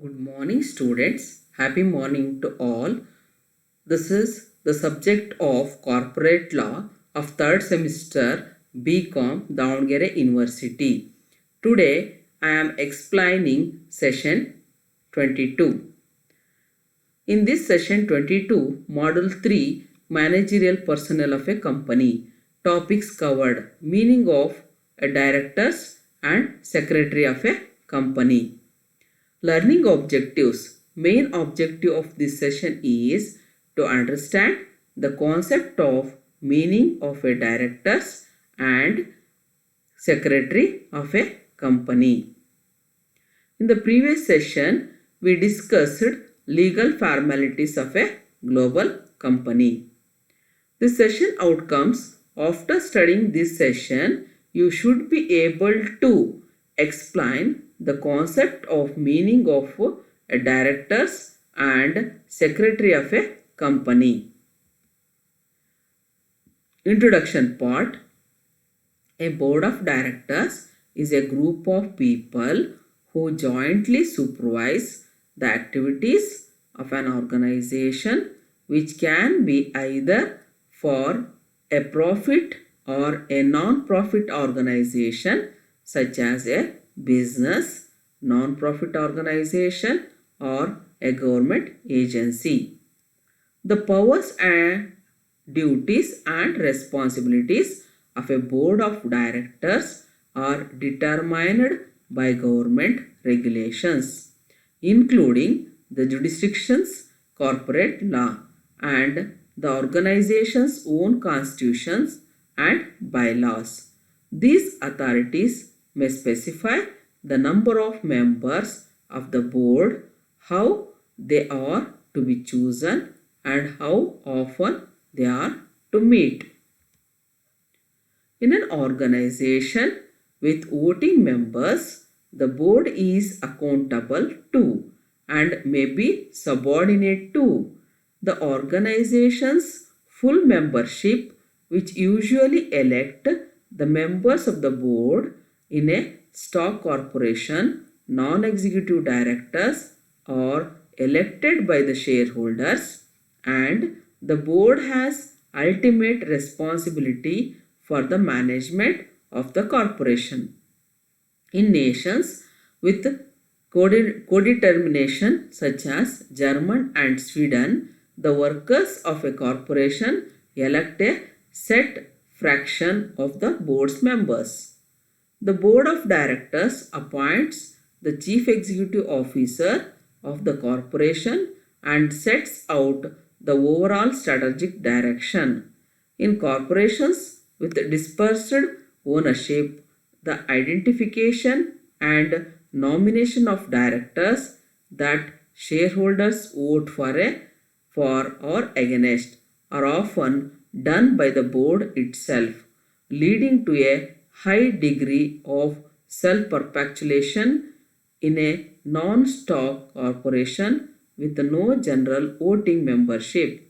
Good morning, students. Happy morning to all. This is the subject of corporate law of third semester BCom Davangere University. Today I am explaining session 22. In this session 22, module 3, managerial personnel of a company, topics covered: meaning of a directors and secretary of a company. Learning objectives. Main objective of this session is to understand the concept of meaning of a directors and secretary of a company. In the previous session, we discussed legal formalities of a global company. The session outcomes. After studying this session, you should be able to explain the concept of meaning of a directors and secretary of a company. Introduction part. A board of directors is a group of people who jointly supervise the activities of an organization, which can be either for a profit or a non-profit organization, such as a business, non-profit organization, or a government agency. The powers and duties and responsibilities of a board of directors are determined by government regulations, including the jurisdiction's corporate law and the organization's own constitutions and bylaws. These authorities may specify the number of members of the board, how they are to be chosen, and how often they are to meet. In an organization with voting members, the board is accountable to and may be subordinate to the organization's full membership, which usually elect the members of the board. In a stock corporation, non-executive directors are elected by the shareholders, and the board has ultimate responsibility for the management of the corporation. In nations with codetermination such as Germany and Sweden, the workers of a corporation elect a set fraction of the board's members. The board of directors appoints the chief executive officer of the corporation and sets out the overall strategic direction. In corporations with dispersed ownership, the identification and nomination of directors that shareholders vote for or against are often done by the board itself, leading to a high degree of self-perpetuation. In a non-stock corporation with no general voting membership,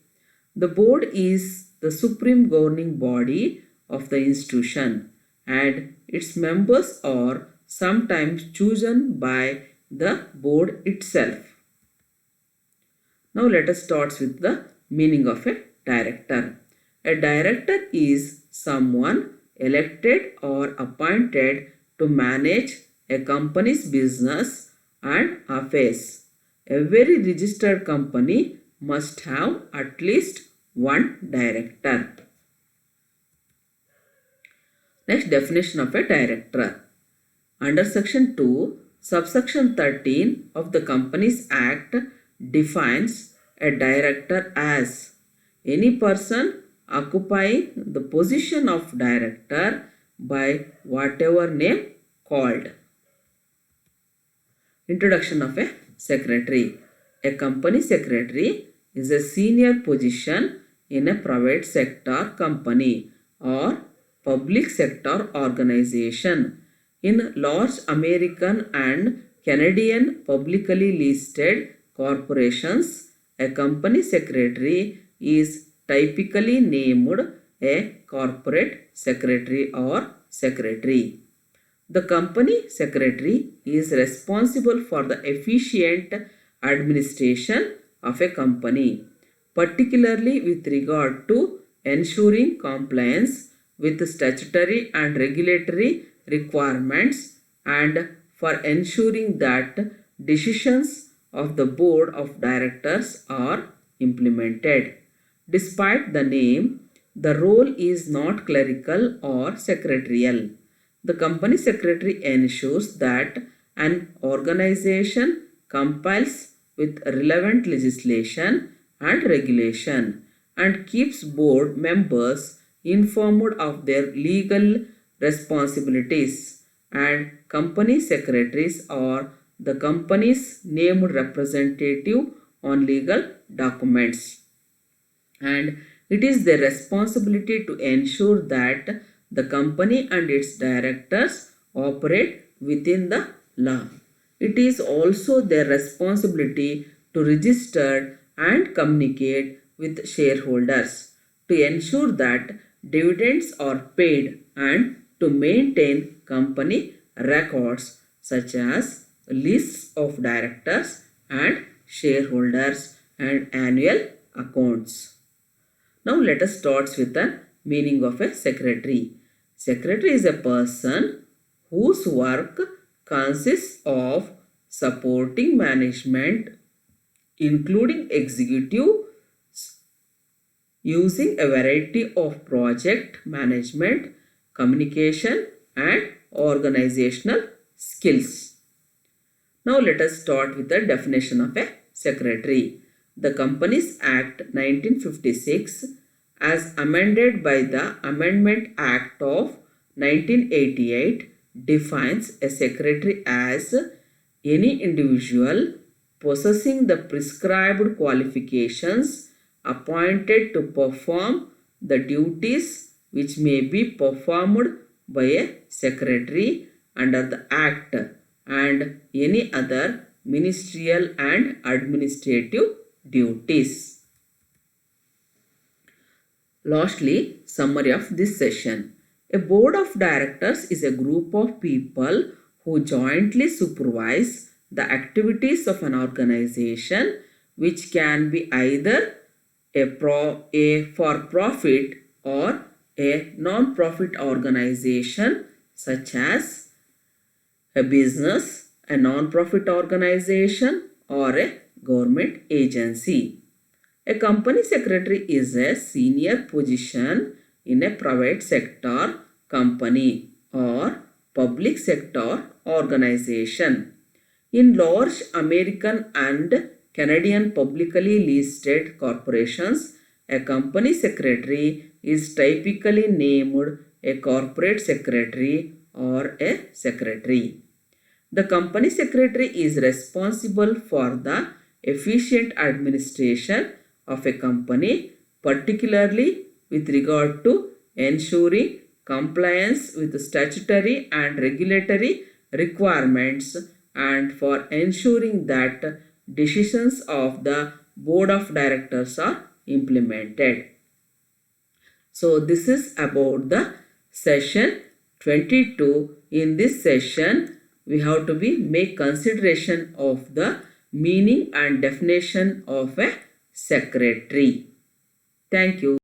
the board is the supreme governing body of the institution, and its members are sometimes chosen by the board itself. Now let us start with the meaning of a director. A director is someone elected or appointed to manage a company's business and affairs. Every registered company must have at least one director. Next, definition of a director. Under section 2, subsection 13 of the Companies Act defines a director as any person occupying the position of director by whatever name called. Introduction of a secretary. A company secretary is a senior position in a private sector company or public sector organization. In large American and Canadian publicly listed corporations, a company secretary is typically named a corporate secretary or secretary. The company secretary is responsible for the efficient administration of a company, particularly with regard to ensuring compliance with statutory and regulatory requirements and for ensuring that decisions of the board of directors are implemented. Despite the name, the role is not clerical or secretarial. The company secretary ensures that an organization complies with relevant legislation and regulation and keeps board members informed of their legal responsibilities, and company secretaries are the company's named representative on legal documents, and it is their responsibility to ensure that the company and its directors operate within the law. It is also their responsibility to register and communicate with shareholders, to ensure that dividends are paid, and to maintain company records such as lists of directors and shareholders and annual accounts. Now let us start with the meaning of a secretary. Secretary is a person whose work consists of supporting management, including executives, using a variety of project management, communication, and organizational skills. Now let us start with the definition of a secretary. The Companies Act 1956, as amended by the Amendment Act of 1988, defines a secretary as any individual possessing the prescribed qualifications appointed to perform the duties which may be performed by a secretary under the Act and any other ministerial and administrative duties. Lastly, summary of this session. A board of directors is a group of people who jointly supervise the activities of an organization, which can be either a for-profit or a non-profit organization, such as a business, a non-profit organization, or a government agency. A company secretary is a senior position in a private sector company or public sector organization. In large American and Canadian publicly listed corporations, a company secretary is typically named a corporate secretary or a secretary. The company secretary is responsible for the efficient administration of a company, particularly with regard to ensuring compliance with statutory and regulatory requirements and for ensuring that decisions of the board of directors are implemented. So this is about the session 22. In this session, we have to make consideration of the meaning and definition of a secretary. Thank you.